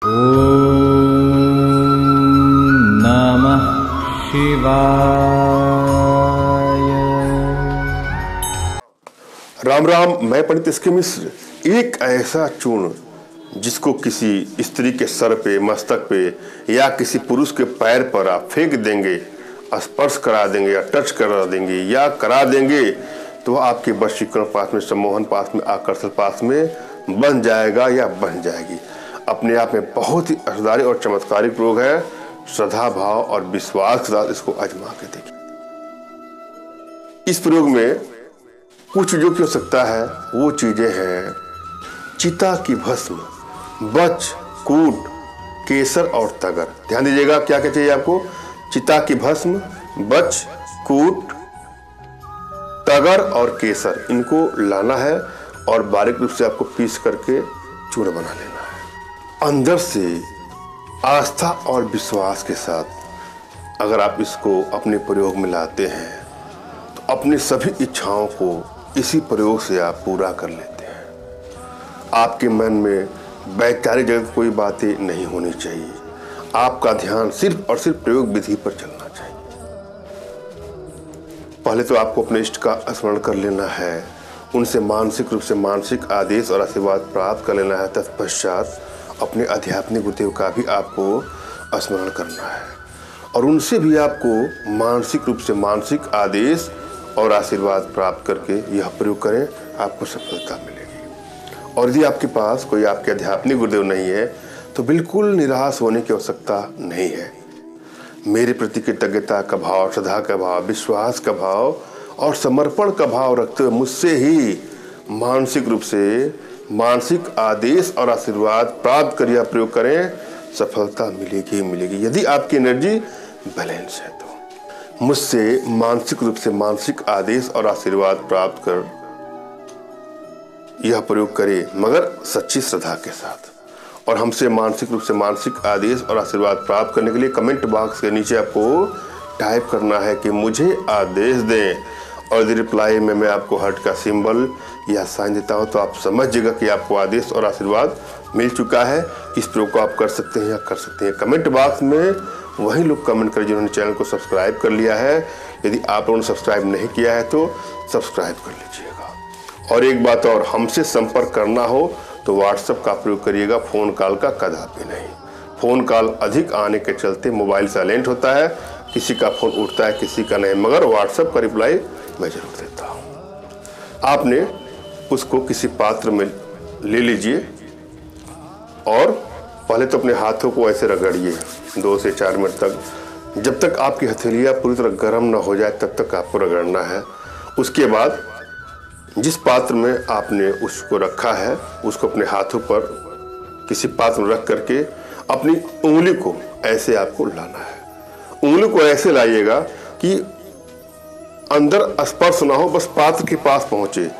ओम नमः शिवाय। राम राम। मैं पंडित एस के मिश्र। एक ऐसा चूर्ण जिसको किसी स्त्री के सर पे, मस्तक पे या किसी पुरुष के पैर पर आप फेंक देंगे, स्पर्श करा देंगे या टच करा देंगे या करा देंगे तो आपके वशीकरण पास में, सम्मोहन पास में, आकर्षण पास में बन जाएगा या बन जाएगी। अपने आप में बहुत ही असरदारी और चमत्कारिक प्रयोग है। श्रद्धा भाव और विश्वास के साथ इसको आजमा के देखिए। इस प्रयोग में कुछ चीजों की आवश्यकता है। वो चीजें हैं चिता की भस्म, बच, कूट, केसर और तगर। ध्यान दीजिएगा क्या क्या चाहिए आपको। चिता की भस्म, बच, कूट, तगर और केसर, इनको लाना है और बारीक रूप से आपको पीस करके चूर्ण बना लेना है। अंदर से आस्था और विश्वास के साथ अगर आप इसको अपने प्रयोग में लाते हैं तो अपनी सभी इच्छाओं को इसी प्रयोग से आप पूरा कर लेते हैं। आपके मन में वैचारिक जगत कोई बातें नहीं होनी चाहिए। आपका ध्यान सिर्फ और सिर्फ प्रयोग विधि पर चलना चाहिए। पहले तो आपको अपने इष्ट का स्मरण कर लेना है, उनसे मानसिक रूप से मानसिक आदेश और आशीर्वाद प्राप्त कर लेना है। तत्पश्चात अपने आध्यात्मिक गुरुदेव का भी आपको स्मरण करना है और उनसे भी आपको मानसिक रूप से मानसिक आदेश और आशीर्वाद प्राप्त करके यह प्रयोग करें, आपको सफलता मिलेगी। और यदि आपके पास कोई आपके आध्यात्मिक गुरुदेव नहीं है तो बिल्कुल निराश होने की आवश्यकता नहीं है। मेरे प्रति कृतज्ञता का भाव, श्रद्धा का भाव, विश्वास का भाव और समर्पण का भाव रखते हुए मुझसे ही मानसिक रूप से मानसिक आदेश और आशीर्वाद प्राप्त कर यह प्रयोग करें, सफलता मिलेगी मिलेगी। यदि आपकी एनर्जी बैलेंस है तो मुझसे मानसिक रूप से मानसिक आदेश और आशीर्वाद प्राप्त कर यह प्रयोग करें, मगर सच्ची श्रद्धा के साथ। और हमसे मानसिक रूप से मानसिक आदेश और आशीर्वाद प्राप्त करने के लिए कमेंट बॉक्स के नीचे आपको टाइप करना है कि मुझे आदेश दें, और यदि रिप्लाई में मैं आपको हार्ट का सिंबल या साइन देता हूं तो आप समझिएगा कि आपको आदेश और आशीर्वाद मिल चुका है। इस प्रयोग को आप कर सकते हैं या कर सकते हैं। कमेंट बॉक्स में वही लोग कमेंट करें जिन्होंने चैनल को सब्सक्राइब कर लिया है। यदि आप लोगों ने सब्सक्राइब नहीं किया है तो सब्सक्राइब कर लीजिएगा। और एक बात और, हमसे संपर्क करना हो तो व्हाट्सएप का प्रयोग करिएगा, फोन कॉल का कदापि नहीं। फोन कॉल अधिक आने के चलते मोबाइल साइलेंट होता है, किसी का फोन उठता है किसी का नहीं, मगर व्हाट्सएप का रिप्लाई मैं जरूर देता हूँ। आपने उसको किसी पात्र में ले लीजिए और पहले तो अपने हाथों को ऐसे रगड़िए 2 से 4 मिनट तक, जब तक आपकी हथेलियाँ पूरी तरह गर्म ना हो जाए तब तक आपको रगड़ना है। उसके बाद जिस पात्र में आपने उसको रखा है उसको अपने हाथों पर किसी पात्र में रख करके अपनी उंगली को ऐसे आपको लाना है। उंगली को ऐसे लाइएगा कि अंदर स्पर्श ना हो, बस पात्र के पास पहुंचे।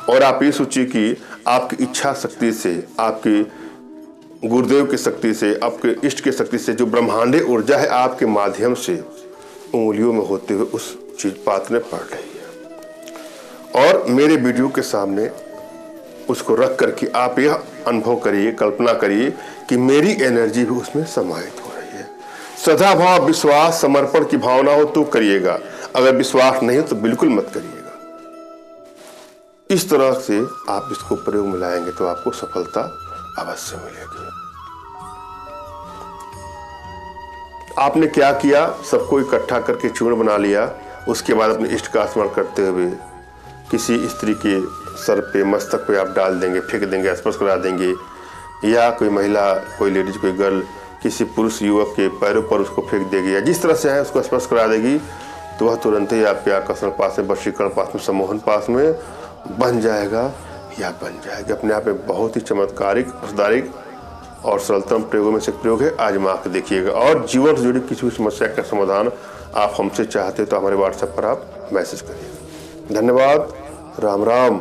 और आप ये सोचिए कि आपकी इच्छा शक्ति से, आपके गुरुदेव की शक्ति से, आपके इष्ट की शक्ति से जो ब्रह्मांडीय ऊर्जा है आपके माध्यम से उंगलियों में होते हुए उस चीज पात्र में पड़ रही है। और मेरे वीडियो के सामने उसको रख करके आप यह अनुभव करिए, कल्पना करिए कि मेरी एनर्जी भी उसमें समाहित हो रही है। श्रद्धा भाव, विश्वास, समर्पण की भावना हो तो करिएगा, अगर विश्वास नहीं हो तो बिल्कुल मत करिएगा। इस तरह से आप इसको प्रयोग में लाएंगे तो आपको सफलता अवश्य मिलेगी। आपने क्या किया, सबको इकट्ठा करके चूर्ण बना लिया। उसके बाद अपने इष्ट का स्मरण करते हुए किसी स्त्री के सर पे, मस्तक पे आप डाल देंगे, फेंक देंगे, स्पर्श करा देंगे। या कोई महिला, कोई लेडीज, कोई गर्ल किसी पुरुष युवक के पैरों पर उसको फेंक देगी या जिस तरह से है उसको स्पर्श करा देगी तो वह तुरंत ही आपके आकर्षण पास में, वशीकरण पास में, सम्मोहन पास में बन जाएगा या बन जाएगी। अपने आप में बहुत ही चमत्कारिक, असरदारिक और सरलतम प्रयोगों में से प्रयोग है। आजमा के देखिएगा। और जीवन से जुड़ी किसी भी समस्या का समाधान आप हमसे चाहते तो हमारे व्हाट्सएप पर आप मैसेज करिएगा। धन्यवाद। राम राम।